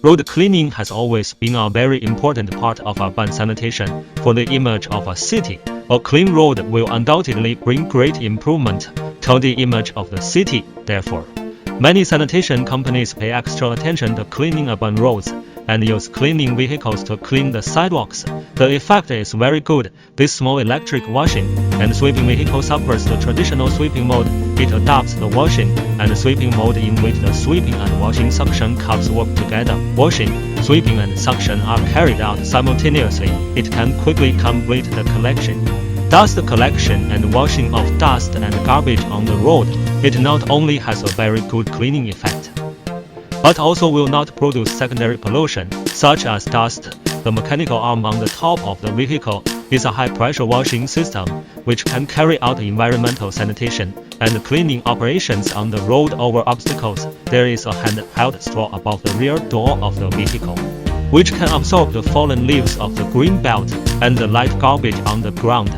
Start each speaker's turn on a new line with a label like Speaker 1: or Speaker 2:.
Speaker 1: Road cleaning has always been a very important part of urban sanitation. For the image of a city, a clean road will undoubtedly bring great improvement to the image of the city. Therefore, many sanitation companies pay extra attention to cleaning urban roads and use cleaning vehicles to clean the sidewalks. The effect is very good. This small electric washing and sweeping vehicle supports the traditional sweeping mode. It adopts the washing and sweeping mode in which the sweeping and washing suction cups work together. Washing, sweeping and suction are carried out simultaneously. It can quickly complete the collection, dust collection and washing of dust and garbage on the road. It not only has a very good cleaning effect, but also will not produce secondary pollution, such as dust. The mechanical arm on the top of the vehicle is a high-pressure washing system, which can carry out environmental sanitation and cleaning operations on the road over obstacles. There is a handheld straw above the rear door of the vehicle, which can absorb the fallen leaves of the green belt and the light garbage on the ground.